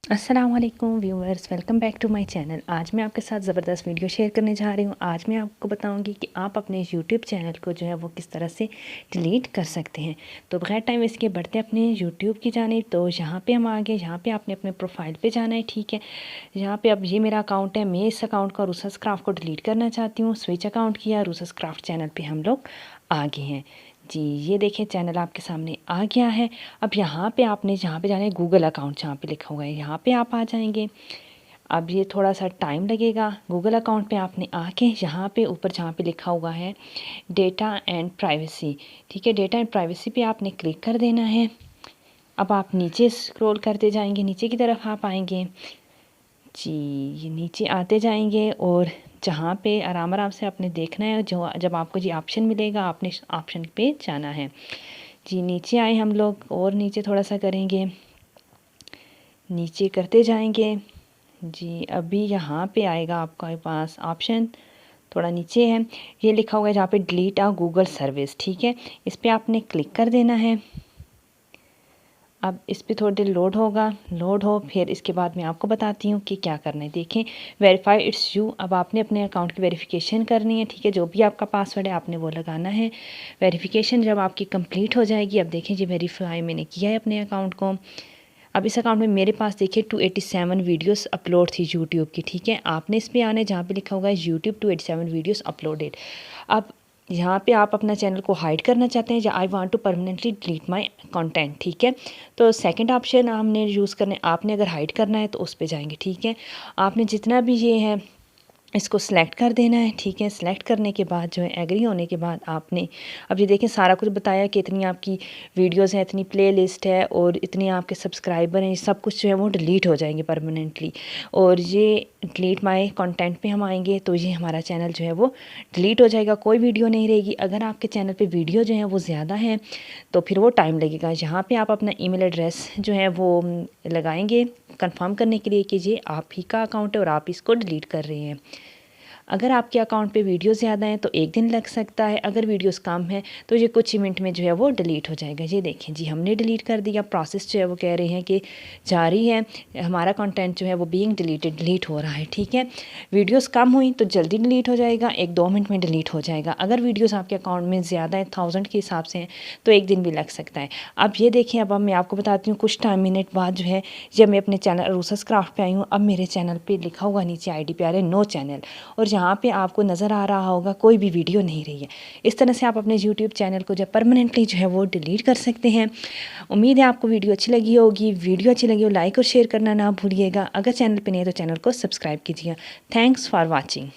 अस्सलाम वालेकुम viewers, welcome back to my channel. आज मैं आपके साथ ज़बरदस्त वीडियो शेयर करने जा रही हूँ। आज मैं आपको बताऊँगी कि आप अपने यूट्यूब चैनल को जो है वो किस तरह से डिलीट कर सकते हैं। तो बगैर टाइम वेस्ट किए बढ़ते हैं अपने यूट्यूब की जानिब। तो यहाँ पे हम आ गए, यहाँ पे आपने अपने प्रोफाइल पे जाना है, ठीक है। यहाँ पे अब ये मेरा अकाउंट है, मैं इस अकाउंट को रूसस क्राफ्ट को डिलीट करना चाहती हूँ। स्विच अकाउंट किया, रूसस क्राफ्ट चैनल पर हम लोग आ गए हैं जी। ये देखिए चैनल आपके सामने आ गया है। अब यहाँ पे आपने जहाँ पे जाना है गूगल अकाउंट जहाँ पे लिखा हुआ है यहाँ पे आप आ जाएंगे। अब ये थोड़ा सा टाइम लगेगा। गूगल अकाउंट पे आपने आके यहाँ पे ऊपर जहाँ पे लिखा हुआ है डेटा एंड प्राइवेसी, ठीक है, डेटा एंड प्राइवेसी पे आपने क्लिक कर देना है। अब आप नीचे स्क्रॉल करते जाएंगे, नीचे की तरफ आप आएंगे जी। ये नीचे आते जाएंगे और जहाँ पे आराम आराम से आपने देखना है, जो जब आपको जी ऑप्शन मिलेगा आपने ऑप्शन पे जाना है जी। नीचे आए हम लोग और नीचे थोड़ा सा करेंगे, नीचे करते जाएंगे जी। अभी यहाँ पे आएगा आपके पास ऑप्शन, थोड़ा नीचे है, ये लिखा हुआ है जहाँ पे डिलीट आ गूगल सर्विस, ठीक है। इस पर आपने क्लिक कर देना है। अब इस पर थोड़ी देर लोड होगा, लोड हो फिर इसके बाद मैं आपको बताती हूँ कि क्या करना है। देखें वेरीफाई इट्स यू, अब आपने अपने अकाउंट की वेरिफिकेशन करनी है, ठीक है। जो भी आपका पासवर्ड है आपने वो लगाना है। वेरिफिकेशन जब आपकी कंप्लीट हो जाएगी, अब देखें जी वेरीफाई मैंने किया है अपने अकाउंट को। अब इस अकाउंट में मेरे पास देखिए 287 वीडियोस अपलोड थी यूट्यूब की, ठीक है। आपने इस पर आना है जहाँ पे लिखा हुआ है यूट्यूब 287 वीडियोस अपलोडेड। अब यहाँ पे आप अपना चैनल को हाइड करना चाहते हैं या I want to permanently delete my content, ठीक है। तो सेकंड ऑप्शन हमने यूज़ करना है। आपने अगर हाइड करना है तो उस पर जाएंगे, ठीक है। आपने जितना भी ये है इसको सिलेक्ट कर देना है, ठीक है। सिलेक्ट करने के बाद जो है एग्री होने के बाद आपने अब ये देखें सारा कुछ बताया कि इतनी आपकी वीडियोस हैं, इतनी प्लेलिस्ट है और इतने आपके सब्सक्राइबर हैं, सब कुछ जो है वो डिलीट हो जाएंगे परमानेंटली। और ये डिलीट माय कंटेंट पे हम आएंगे तो ये हमारा चैनल जो है वो डिलीट हो जाएगा, कोई वीडियो नहीं रहेगी। अगर आपके चैनल पे वीडियो जो है वो ज़्यादा है तो फिर वो टाइम लगेगा। यहाँ पे आप अपना ईमेल एड्रेस जो है वो लगाएंगे कंफर्म करने के लिए कि ये आप ही का अकाउंट है और आप इसको डिलीट कर रहे हैं। अगर आपके अकाउंट पे वीडियो ज़्यादा हैं तो 1 दिन लग सकता है, अगर वीडियोस कम है तो ये कुछ ही मिनट में जो है वो डिलीट हो जाएगा। ये देखें जी हमने डिलीट कर दिया। प्रोसेस जो है वो कह रहे हैं कि जारी है, हमारा कंटेंट जो है वो बीइंग डिलीटेड, डिलीट हो रहा है, ठीक है। वीडियोस कम हुई तो जल्दी डिलीट हो जाएगा, 1-2 मिनट में डिलीट हो जाएगा। अगर वीडियोस आपके अकाउंट में ज़्यादा है 1000 के हिसाब से हैं तो 1 दिन भी लग सकता है। अब ये देखें, अब मैं आपको बताती हूँ कुछ टाइम मिनट बाद जो है जब मैं अपने चैनल रूसस क्राफ्ट पे आई हूँ, अब मेरे चैनल पे लिखा हुआ नीचे ID पे आ रहा है नो चैनल, और यहाँ पे आपको नज़र आ रहा होगा कोई भी वीडियो नहीं रही है। इस तरह से आप अपने यूट्यूब चैनल को जब परमानेंटली जो है वो डिलीट कर सकते हैं। उम्मीद है आपको वीडियो अच्छी लगी होगी। वीडियो अच्छी लगी हो लाइक और शेयर करना ना भूलिएगा। अगर चैनल पे नहीं है तो चैनल को सब्सक्राइब कीजिएगा। Thanks for watching.